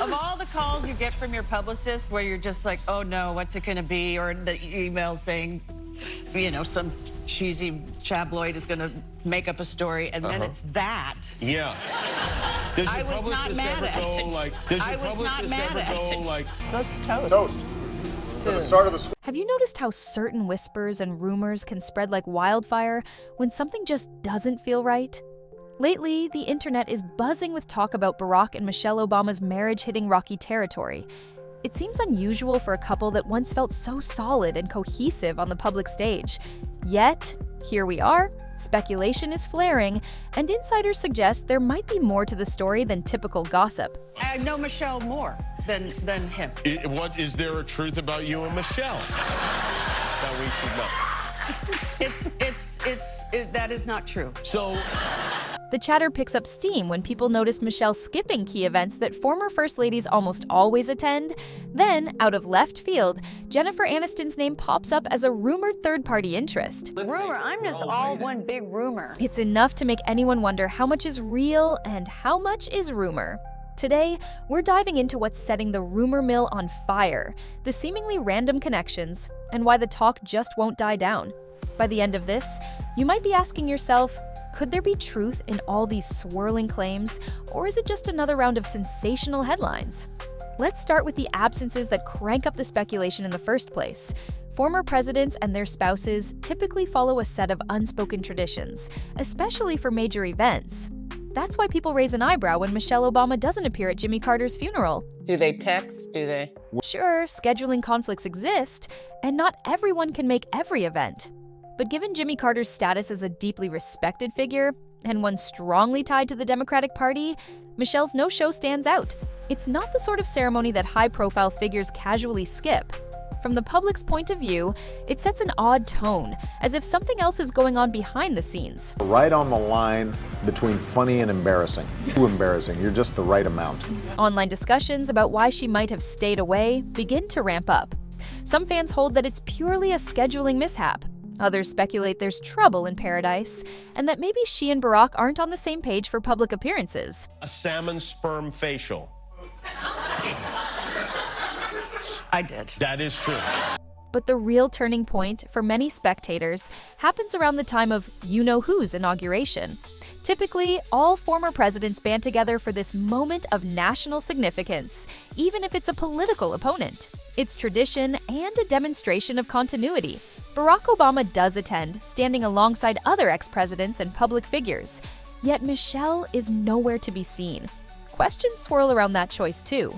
Of all the calls you get from your publicist where you're just like, oh no, what's it gonna be? Or the email saying, you know, some cheesy tabloid is gonna make up a story, and then it's that. Yeah. Does I your was not publicist mad ever at go it. like, does I your was not publicist mad ever at go it. like, Let's toast. Toast. So the start of the Have you noticed how certain whispers and rumors can spread like wildfire when something just doesn't feel right? Lately, the internet is buzzing with talk about Barack and Michelle Obama's marriage hitting rocky territory. It seems unusual for a couple that once felt so solid and cohesive on the public stage. Yet, here we are, speculation is flaring, and insiders suggest there might be more to the story than typical gossip. I know Michelle more than him. what is there a truth about you and Michelle that we should know? That is not true. So, The chatter picks up steam when people notice Michelle skipping key events that former First Ladies almost always attend. Then, out of left field, Jennifer Aniston's name pops up as a rumored third-party interest. Rumor. I'm just all one big rumor. It's enough to make anyone wonder how much is real and how much is rumor. Today, we're diving into what's setting the rumor mill on fire, the seemingly random connections, and why the talk just won't die down. By the end of this, you might be asking yourself, could there be truth in all these swirling claims, or is it just another round of sensational headlines? Let's start with the absences that crank up the speculation in the first place. Former presidents and their spouses typically follow a set of unspoken traditions, especially for major events. That's why people raise an eyebrow when Michelle Obama doesn't appear at Jimmy Carter's funeral. Do they text? Do they? Sure, scheduling conflicts exist, and not everyone can make every event. But given Jimmy Carter's status as a deeply respected figure, and one strongly tied to the Democratic Party, Michelle's no-show stands out. It's not the sort of ceremony that high-profile figures casually skip. From the public's point of view, it sets an odd tone, as if something else is going on behind the scenes. right on the line between funny and embarrassing. Too embarrassing. You're just the right amount. Online discussions about why she might have stayed away begin to ramp up. Some fans hold that it's purely a scheduling mishap. Others speculate there's trouble in paradise, and that maybe she and Barack aren't on the same page for public appearances. a salmon sperm facial. I did. That is true. But the real turning point for many spectators happens around the time of you-know-who's inauguration. Typically, all former presidents band together for this moment of national significance, even if it's a political opponent. It's tradition and a demonstration of continuity. Barack Obama does attend, standing alongside other ex-presidents and public figures. Yet Michelle is nowhere to be seen. Questions swirl around that choice too.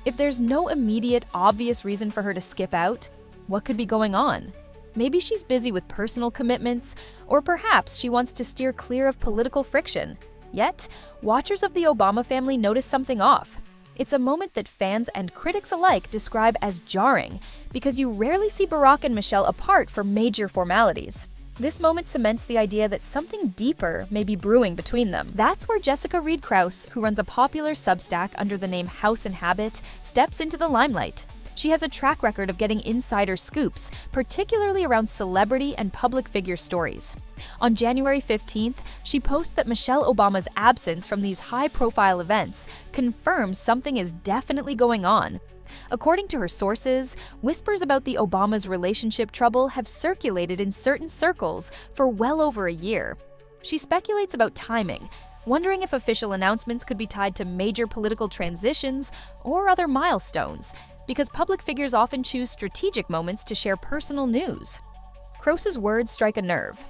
If there's no immediate, obvious reason for her to skip out, what could be going on? Maybe she's busy with personal commitments, or perhaps she wants to steer clear of political friction. Yet, watchers of the Obama family notice something off. It's a moment that fans and critics alike describe as jarring, because you rarely see Barack and Michelle apart for major formalities. This moment cements the idea that something deeper may be brewing between them. That's where Jessica Reed Krause, who runs a popular Substack under the name House and Habit, steps into the limelight. She has a track record of getting insider scoops, particularly around celebrity and public figure stories. On January 15th, she posts that Michelle Obama's absence from these high-profile events confirms something is definitely going on. According to her sources, whispers about the Obamas' relationship trouble have circulated in certain circles for well over a year. She speculates about timing, wondering if official announcements could be tied to major political transitions or other milestones, because public figures often choose strategic moments to share personal news. Krause's words strike a nerve.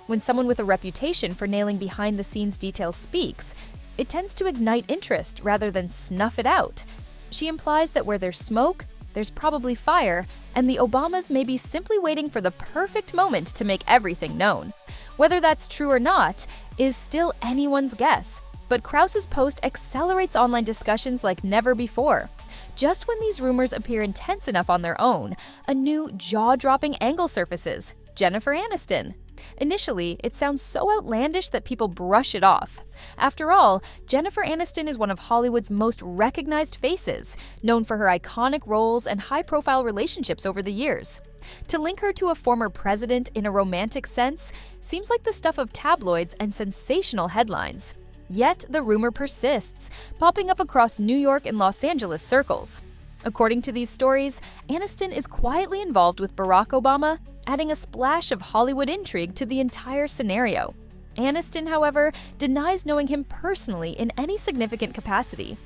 When someone with a reputation for nailing behind-the-scenes details speaks, it tends to ignite interest rather than snuff it out. She implies that where there's smoke, there's probably fire, and the Obamas may be simply waiting for the perfect moment to make everything known. Whether that's true or not is still anyone's guess, but Krause's post accelerates online discussions like never before. Just when these rumors appear intense enough on their own, a new jaw-dropping angle surfaces: Jennifer Aniston. Initially, it sounds so outlandish that people brush it off. After all, Jennifer Aniston is one of Hollywood's most recognized faces, known for her iconic roles and high-profile relationships over the years. To link her to a former president in a romantic sense seems like the stuff of tabloids and sensational headlines. Yet the rumor persists, popping up across New York and Los Angeles circles. According to these stories, Aniston is quietly involved with Barack Obama, adding a splash of Hollywood intrigue to the entire scenario. Aniston, however, denies knowing him personally in any significant capacity.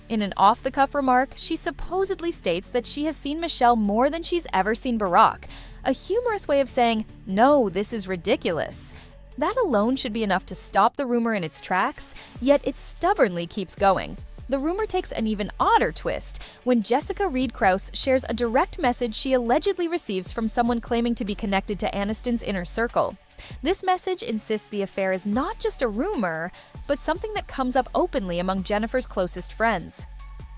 In an off-the-cuff remark, she supposedly states that she has seen Michelle more than she's ever seen Barack, a humorous way of saying, "No, this is ridiculous." That alone should be enough to stop the rumor in its tracks, yet it stubbornly keeps going. The rumor takes an even odder twist when Jessica Reed Krause shares a direct message she allegedly receives from someone claiming to be connected to Aniston's inner circle. This message insists the affair is not just a rumor, but something that comes up openly among Jennifer's closest friends.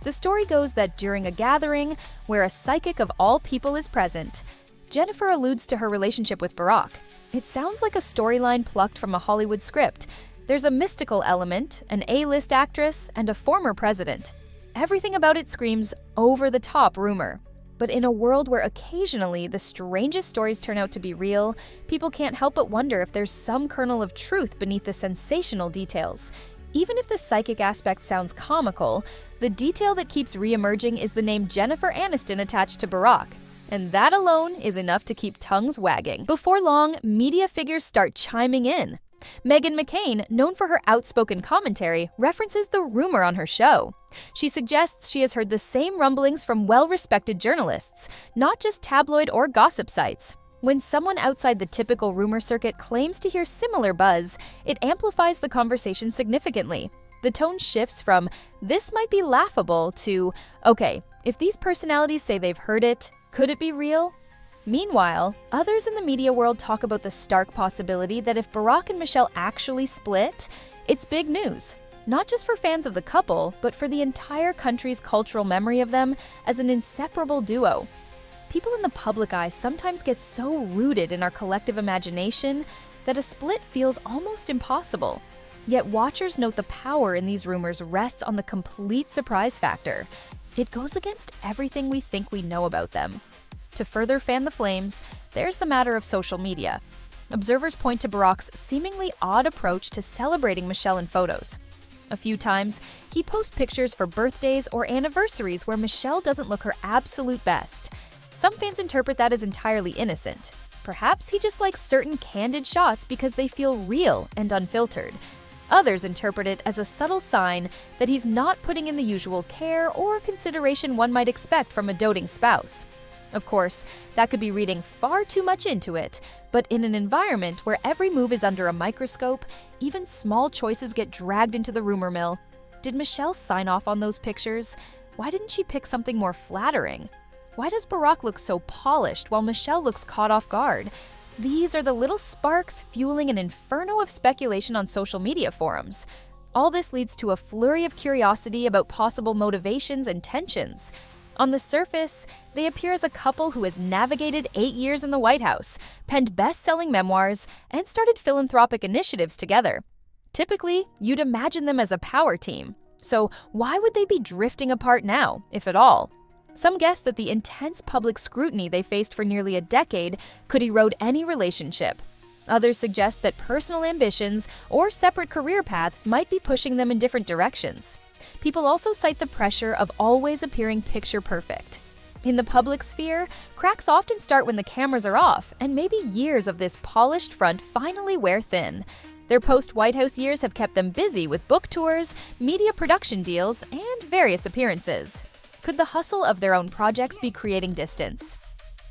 The story goes that during a gathering where a psychic of all people is present, Jennifer alludes to her relationship with Barack. It sounds like a storyline plucked from a Hollywood script. There's a mystical element, an A-list actress, and a former president. Everything about it screams over-the-top rumor. But in a world where occasionally the strangest stories turn out to be real, people can't help but wonder if there's some kernel of truth beneath the sensational details. Even if the psychic aspect sounds comical, the detail that keeps re-emerging is the name Jennifer Aniston attached to Barack. And that alone is enough to keep tongues wagging. Before long, media figures start chiming in. Meghan McCain, known for her outspoken commentary, references the rumor on her show. She suggests she has heard the same rumblings from well-respected journalists, not just tabloid or gossip sites. When someone outside the typical rumor circuit claims to hear similar buzz, it amplifies the conversation significantly. The tone shifts from, "This might be laughable," to, "Okay, if these personalities say they've heard it, could it be real?" Meanwhile, others in the media world talk about the stark possibility that if Barack and Michelle actually split, it's big news. Not just for fans of the couple, but for the entire country's cultural memory of them as an inseparable duo. People in the public eye sometimes get so rooted in our collective imagination that a split feels almost impossible. Yet watchers note the power in these rumors rests on the complete surprise factor. It goes against everything we think we know about them. To further fan the flames, there's the matter of social media. Observers point to Barack's seemingly odd approach to celebrating Michelle in photos. A few times, he posts pictures for birthdays or anniversaries where Michelle doesn't look her absolute best. Some fans interpret that as entirely innocent. Perhaps he just likes certain candid shots because they feel real and unfiltered. Others interpret it as a subtle sign that he's not putting in the usual care or consideration one might expect from a doting spouse. Of course, that could be reading far too much into it, but in an environment where every move is under a microscope, even small choices get dragged into the rumor mill. Did Michelle sign off on those pictures? Why didn't she pick something more flattering? Why does Barack look so polished while Michelle looks caught off guard? These are the little sparks fueling an inferno of speculation on social media forums. All this leads to a flurry of curiosity about possible motivations and tensions. On the surface, they appear as a couple who has navigated 8 years in the White House, penned best-selling memoirs, and started philanthropic initiatives together. Typically, you'd imagine them as a power team. So why would they be drifting apart now, if at all? Some guess that the intense public scrutiny they faced for nearly a decade could erode any relationship. Others suggest that personal ambitions or separate career paths might be pushing them in different directions. People also cite the pressure of always appearing picture perfect. In the public sphere, cracks often start when the cameras are off, and maybe years of this polished front finally wear thin. Their post-White House years have kept them busy with book tours, media production deals, and various appearances. Could the hustle of their own projects be creating distance?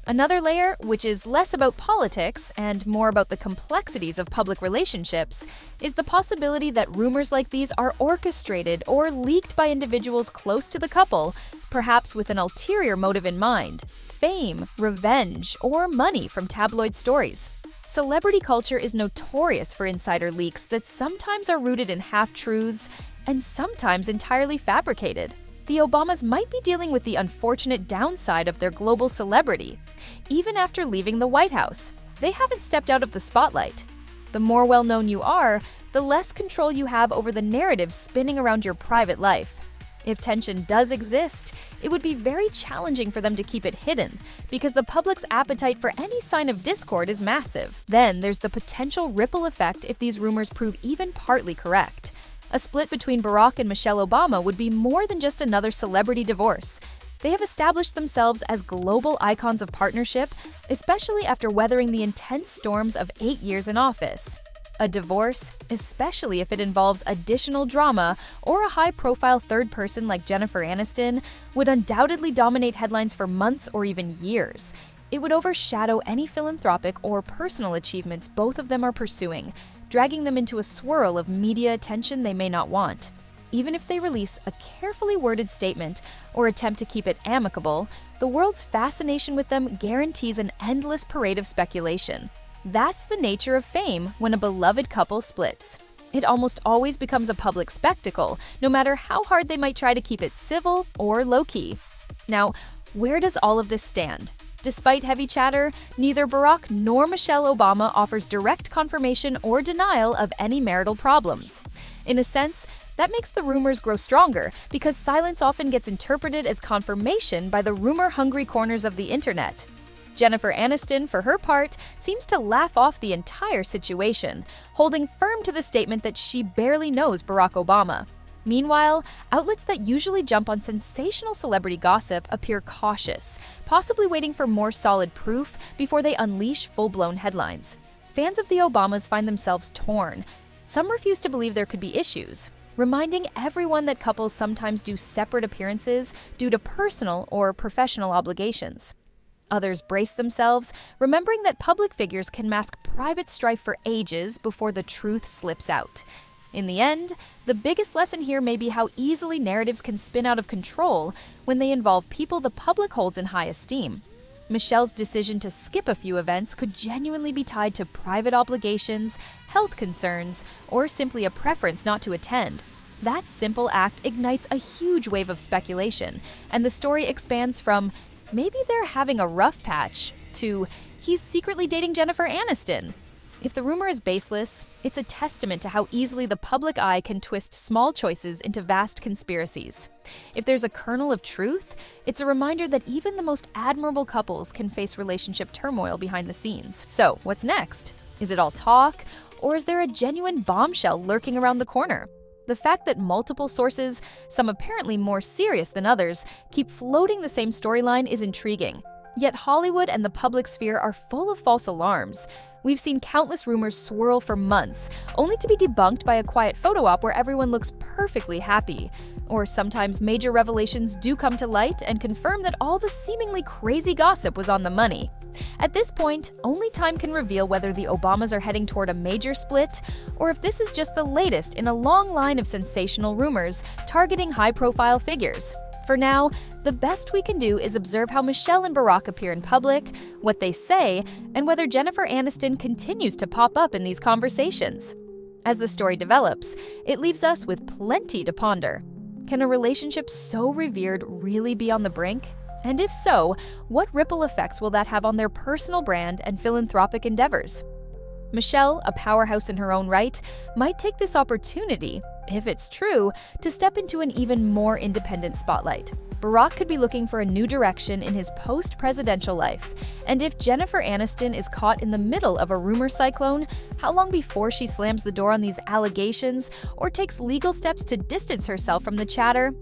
Another layer, which is less about politics and more about the complexities of public relationships, is the possibility that rumors like these are orchestrated or leaked by individuals close to the couple, perhaps with an ulterior motive in mind: fame, revenge, or money from tabloid stories. Celebrity culture is notorious for insider leaks that sometimes are rooted in half-truths and sometimes entirely fabricated. The Obamas might be dealing with the unfortunate downside of their global celebrity. Even after leaving the White House, they haven't stepped out of the spotlight. The more well-known you are, the less control you have over the narrative spinning around your private life. If tension does exist, it would be very challenging for them to keep it hidden, because the public's appetite for any sign of discord is massive. Then there's the potential ripple effect if these rumors prove even partly correct. A split between Barack and Michelle Obama would be more than just another celebrity divorce. They have established themselves as global icons of partnership, especially after weathering the intense storms of 8 years in office. A divorce, especially if it involves additional drama or a high-profile third person like Jennifer Aniston, would undoubtedly dominate headlines for months or even years. It would overshadow any philanthropic or personal achievements both of them are pursuing, dragging them into a swirl of media attention they may not want. Even if they release a carefully worded statement or attempt to keep it amicable, the world's fascination with them guarantees an endless parade of speculation. That's the nature of fame when a beloved couple splits. It almost always becomes a public spectacle, no matter how hard they might try to keep it civil or low-key. Now, where does all of this stand? Despite heavy chatter, neither Barack nor Michelle Obama offers direct confirmation or denial of any marital problems. In a sense, that makes the rumors grow stronger because silence often gets interpreted as confirmation by the rumor-hungry corners of the internet. Jennifer Aniston, for her part, seems to laugh off the entire situation, holding firm to the statement that she barely knows Barack Obama. Meanwhile, outlets that usually jump on sensational celebrity gossip appear cautious, possibly waiting for more solid proof before they unleash full-blown headlines. Fans of the Obamas find themselves torn. Some refuse to believe there could be issues, reminding everyone that couples sometimes do separate appearances due to personal or professional obligations. Others brace themselves, remembering that public figures can mask private strife for ages before the truth slips out. In the end, the biggest lesson here may be how easily narratives can spin out of control when they involve people the public holds in high esteem. Michelle's decision to skip a few events could genuinely be tied to private obligations, health concerns, or simply a preference not to attend. That simple act ignites a huge wave of speculation, and the story expands from, maybe they're having a rough patch, to, he's secretly dating Jennifer Aniston. If the rumor is baseless, it's a testament to how easily the public eye can twist small choices into vast conspiracies. If there's a kernel of truth, it's a reminder that even the most admirable couples can face relationship turmoil behind the scenes. So, what's next? Is it all talk, or is there a genuine bombshell lurking around the corner? The fact that multiple sources, some apparently more serious than others, keep floating the same storyline is intriguing. Yet Hollywood and the public sphere are full of false alarms. We've seen countless rumors swirl for months, only to be debunked by a quiet photo op where everyone looks perfectly happy. Or sometimes major revelations do come to light and confirm that all the seemingly crazy gossip was on the money. At this point, only time can reveal whether the Obamas are heading toward a major split, or if this is just the latest in a long line of sensational rumors targeting high-profile figures. For now, the best we can do is observe how Michelle and Barack appear in public, what they say, and whether Jennifer Aniston continues to pop up in these conversations. As the story develops, it leaves us with plenty to ponder. Can a relationship so revered really be on the brink? And if so, what ripple effects will that have on their personal brand and philanthropic endeavors? Michelle, a powerhouse in her own right, might take this opportunity, if it's true, to step into an even more independent spotlight. Barack could be looking for a new direction in his post-presidential life. And if Jennifer Aniston is caught in the middle of a rumor cyclone, how long before she slams the door on these allegations or takes legal steps to distance herself from the chatter?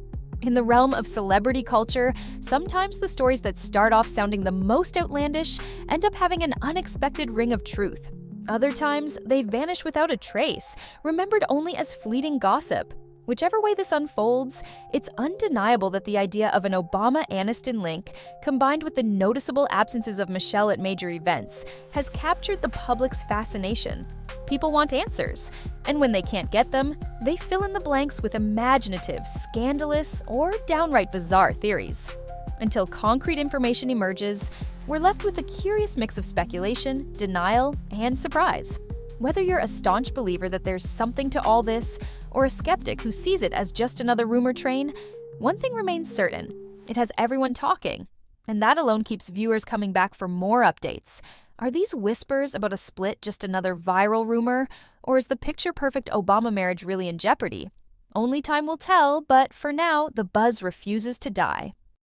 In the realm of celebrity culture, sometimes the stories that start off sounding the most outlandish end up having an unexpected ring of truth. Other times, they vanish without a trace, remembered only as fleeting gossip. Whichever way this unfolds, it's undeniable that the idea of an Obama-Aniston link, combined with the noticeable absences of Michelle at major events, has captured the public's fascination. People want answers, and when they can't get them, they fill in the blanks with imaginative, scandalous, or downright bizarre theories. Until concrete information emerges, we're left with a curious mix of speculation, denial, and surprise. Whether you're a staunch believer that there's something to all this, or a skeptic who sees it as just another rumor train, one thing remains certain: it has everyone talking. And that alone keeps viewers coming back for more updates. Are these whispers about a split just another viral rumor, or is the picture-perfect Obama marriage really in jeopardy? Only time will tell, but for now, the buzz refuses to die.